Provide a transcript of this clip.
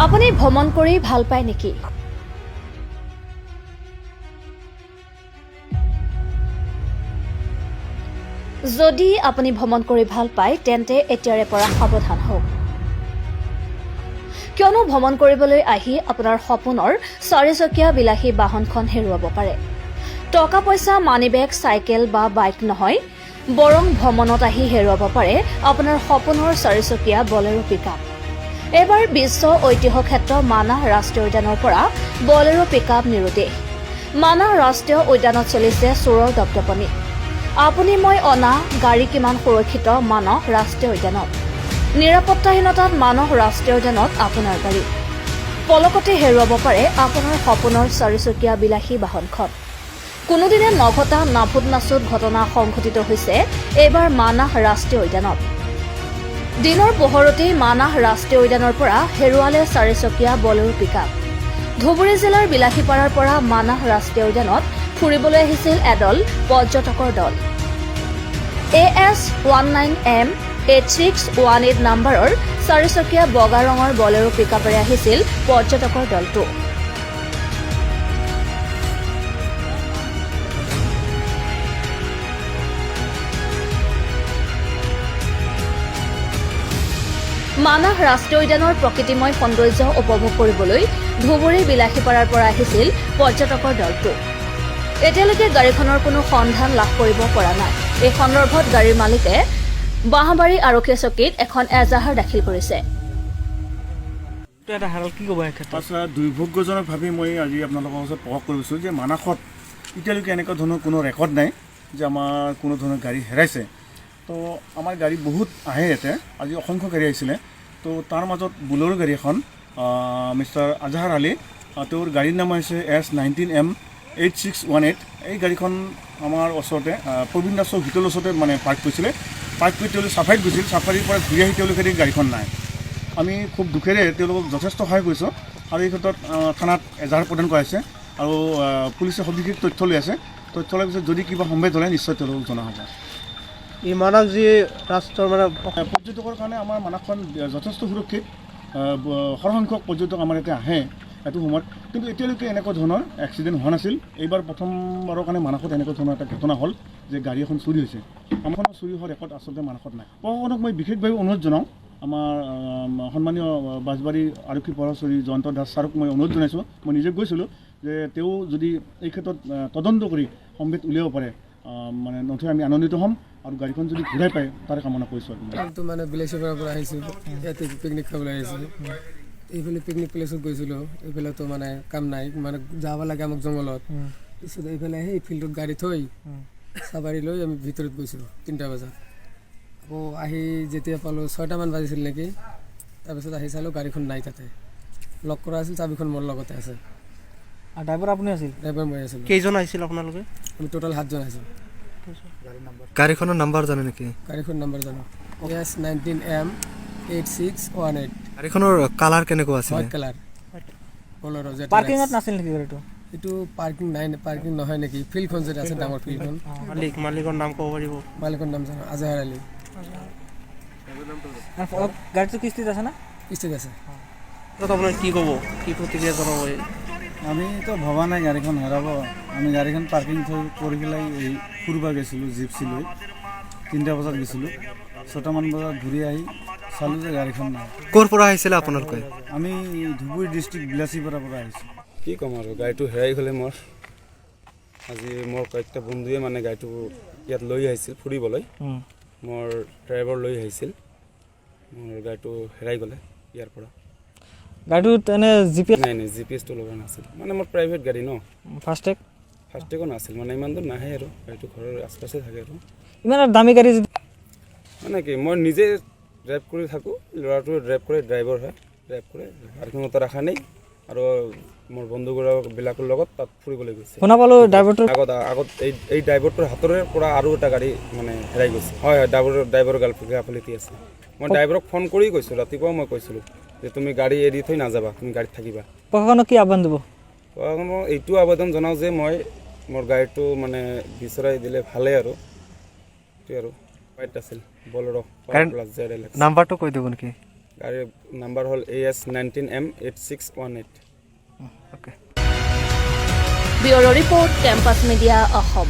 আপুনি ভ্ৰমণ কৰি ভাল পায় নেকি? যদি আপুনি ভ্ৰমণ কৰি ভাল পায় তেন্তে এতিয়াৰে পৰা সাৱধান হওক, কিয়নো ভ্ৰমণ কৰিবলৈ আহি আপোনাৰ সপোনৰ চাৰিচকীয়া বিলাসী বাহনখন হেৰুৱাব পাৰে। টকা পইচা, মানিবেগ, চাইকেল বা বাইক নহয়, বৰং ভ্ৰমণত আহি হেৰুৱাব পাৰে আপোনাৰ সপোনৰ চাৰিচকীয়া বলেৰো পিকআপ। এবাৰ বিশ্ব ঐতিহ্য ক্ষেত্ৰ মানাহ ৰাষ্ট্ৰীয় উদ্যানৰ পৰা বলেৰো পিকআপ নিৰুদ্দেশ। মানাহ ৰাষ্ট্ৰীয় উদ্যানত চলিছে চোৰৰ দপদপনি। আপুনি মই অনা গাড়ী কিমান সুৰক্ষিত মানাহ ৰাষ্ট্ৰীয় উদ্যানত? নিৰাপত্তাহীনতাত মানাহ ৰাষ্ট্ৰীয় উদ্যানত আপোনাৰ গাড়ী পলকতে হেৰুৱাব পাৰে আপোনাৰ সপোনৰ চাৰিচকীয়া বিলাসী বাহনখন। কোনোদিনে নঘটা নাফুট নাচুট ঘটনা সংঘটিত হৈছে এইবাৰ মানাহ ৰাষ্ট্ৰীয় উদ্যানত। দিনৰ পোহৰতেই মানাহ ৰাষ্ট্ৰীয় উদ্যানৰ পৰা হেৰুৱালে চাৰিচকীয়া বলেৰো পিকআপ। ধুবুৰী জিলাৰ বিলাসীপাৰাৰ পৰা মানাহ ৰাষ্ট্ৰীয় উদ্যানত ফুৰিবলৈ আহিছিল এদল পৰ্যটকৰ দল। AS19M8618 নম্বৰৰ চাৰিচকীয়া বগা ৰঙৰ বলেৰো পিকআপেৰে আহিছিল পৰ্যটকৰ দলটো। মানাহ ৰাষ্ট্ৰীয় উদ্যানৰ প্ৰকৃতিময় সৌন্দৰ্য উপভোগ কৰিবলৈ ধুবুৰী বিলাসীপাৰাৰ পৰা আহিছিল পৰ্যটকৰ দলটো। এতিয়ালৈকে গাড়ীখনৰ কোনো সন্ধান লাভ কৰিব পৰা নাই। এই সন্দৰ্ভত গাড়ীৰ মালিকে বাঁহবাৰী আৰক্ষী চকীত এখন এজাহাৰ দাখিল কৰিছে। দুৰ্ভাগ্যজনক ভাবি মই আজি আপোনালোকৰ ওচৰত প্ৰকাশ কৰিছোঁ যে মানাহত এতিয়ালৈকে এনেকুৱা ধৰণৰ কোনো ৰেকৰ্ড নাই যে আমাৰ কোনো ধৰণৰ গাড়ী হেৰাইছে। তো আমাৰ গাড়ী বহুত আহে ইয়াতে, আজি অসংখ্য গাড়ী আহিছিলে। তো তাৰ মাজত বুলেৰো গাড়ী এখন মিষ্টাৰ আজহাৰ আলী, তেওঁৰ গাড়ীৰ নাম হৈছে S19M8618। এই গাড়ীখন আমাৰ ওচৰতে প্ৰবীণ দাসৰ হোটেলৰ ওচৰতে মানে পাৰ্ক কৰিছিলে। পাৰ্ক কৰি তেওঁলোকে চাফাৰীত গৈছিল। চাফাৰীৰ পৰা ঘূৰি আহি তেওঁলোকে গাড়ীখন নাই। আমি খুব দুখেৰে তেওঁলোকক যথেষ্ট সহায় কৰিছোঁ আৰু এই ক্ষেত্ৰত থানাত এজাহাৰ প্ৰদান কৰাইছে আৰু পুলিচে সবিশেষ তথ্য লৈ আছে। তথ্য লোৱাৰ পিছত যদি কিবা সম্ভেদ হ'লে নিশ্চয় তেওঁলোকক জনা হ'ব। এই মানাহ যি ৰাষ্ট্ৰৰ মানে পৰ্যটকৰ কাৰণে আমাৰ মানাহখন যথেষ্ট সুৰক্ষিত। সৰহসংখ্যক পৰ্যটক আমাৰ ইয়াতে আহে এইটো সময়ত, কিন্তু এতিয়ালৈকে এনেকুৱা ধৰণৰ এক্সিডেণ্ট হোৱা নাছিল। এইবাৰ প্ৰথমবাৰৰ কাৰণে মানাহত এনেকুৱা ধৰণৰ এটা ঘটনা হ'ল যে গাড়ী এখন চুৰি হৈছে। আমাৰখনৰ চুৰি হোৱাৰ ৰেকৰ্ড আচলতে মানাহত নাই। প্ৰশাসনক মই বিশেষভাৱে অনুৰোধ জনাওঁ, আমাৰ সন্মানীয় বাঁহবাৰী আৰক্ষী প্ৰহৰী জয়ন্ত দাস ছাৰক মই অনুৰোধ জনাইছোঁ। মই নিজে গৈছিলোঁ যে তেওঁ যদি এই ক্ষেত্ৰত তদন্ত কৰি সম্ভেদ উলিয়াব পাৰে মানে নথৈ আমি আনন্দিত হ'ম আৰু গাড়ীখন যদি ঘূৰাই পায় তাৰে কামনা কৰিছোঁ। মানে বিলাসীপাৰাৰ পৰা আহিছিলোঁ, ইয়াতে পিকনিক খাবলৈ আহিছিলোঁ। এইফালে পিকনিক প্লেচত গৈছিলোঁ, এইফালেতো মানে কাম নাই, মানে যাব লাগে আমাক জংঘলত। পিছত এইফালে সেই ফিল্ডত গাড়ী থৈ চাবাৰী লৈ আমি ভিতৰত গৈছিলোঁ 3টা বজাত। আকৌ আহি যেতিয়া পালোঁ 6টামান বাজিছিল নেকি, তাৰপিছত আহি চালোঁ গাড়ীখন নাই তাতে। লক কৰা আছিল, চাবিখন মোৰ লগতে আছে। আৰু ড্ৰাইভাৰ আপুনি আছিল? ড্ৰাইভাৰ মই আছিলোঁ। কেইজন আহিছিল আপোনালোকে? আমি টোটেল 7জন আহিছিলোঁ। গাড়ীখনৰ নাম্বাৰ জানে নেকি? গাড়ীখন নাম্বাৰ জানো, S19M8618। গাড়ীখনৰ কালাৰ কেনেকুৱা আছিল? White colour Bolero. পাৰ্কিঙত নাছিল নেকি গাড়ীটো? এইটো পাৰ্কিং নাই, পাৰ্কিং নহয় নেকি, ফিল্ডখন যে আছে ডাঙৰ ফিল্ডখন। মালিকৰ নাম ক'ব পাৰিব? মালিকৰ নাম জানো, আজহাৰ আলী। গাড়ীটো কিস্তিত আছে না? কিস্তিত আছে। আপোনাৰ কি ক'ব, কি প্ৰতিক্ৰিয়া জনাব? আমিতো ভবা নাই গাড়ীখন হেৰাব। আমি গাড়ীখন পাৰ্কিং কৰি পেলাই এই ফুৰিব গৈছিলোঁ জিপচি লৈ। 3টা বজাত গৈছিলোঁ, 6টামান বজাত ঘূৰি আহি চালোঁ যে গাড়ীখন নাই। ক'ৰ পৰা আহিছিলে আপোনালোকে? আমি ধুবুৰী ডিষ্ট্ৰিক্ট বিলাসীপাৰাৰ পৰা আহিছোঁ। কি ক'ম আৰু, গাড়ীটো হেৰাই গ'লে মোৰ আজি মোৰ কয়েকটা বন্ধুৱে মানে গাড়ীটো ইয়াত লৈ আহিছিল ফুৰিবলৈ। মোৰ ড্ৰাইভাৰ লৈ আহিছিল, মোৰ গাড়ীটো হেৰাই গ'লে ইয়াৰ পৰা। গাড়ীটোত এনে GPS নাই জিপিএছটো লগা নাছিল, মানে মোৰ প্ৰাইভেট গাড়ী ন। ফাষ্টেগো নাছিল, মানে ইমান দূৰ নাহে আৰু গাড়ীটো ঘৰৰ আশ পাশে থাকে আৰু। ইমান দামী গাড়ী মানে কি মই নিজে ড্ৰাইভ কৰি থাকোঁ, ল'ৰাটোৱে ড্ৰাইভ কৰে, ড্ৰাইভাৰ হয়, ড্ৰাইভ কৰে। গাড়ীখন ৰখা নাই আৰু মোৰ বন্ধুবিলাকৰ লগত তাত ফুৰিবলৈ গৈছে। শুনা পালোঁ ড্ৰাইভাৰটো আগত এই ড্ৰাইভাৰটোৰ হাতৰে পৰা আৰু এটা গাড়ী মানে হেৰাই গৈছে। হয় ড্ৰাইভাৰৰ গাফিলতি আছে। মই ড্ৰাইভাৰক ফোন কৰি কৈছোঁ, ৰাতিপুৱাও মই কৈছিলোঁ যে তুমি গাড়ী এৰি থৈ নাযাবা, তুমি গাড়ীত থাকিবা। প্ৰশাসনক কি আহ্বান দিব? প্ৰশাসনক এইটো আবেদন জনাওঁ যে মোৰ গাড়ীটো মানে বিচৰাই দিলে ভালেই আৰু। এইটোৱে আৰু হোৱাইট আছিল বলেৰো প্লাছ ZLX। নাম্বাৰটো কৈ দিব নেকি? গাড়ীৰ নাম্বাৰ হ'ল AS19M8618। Okay. Bureau report campus media Assam.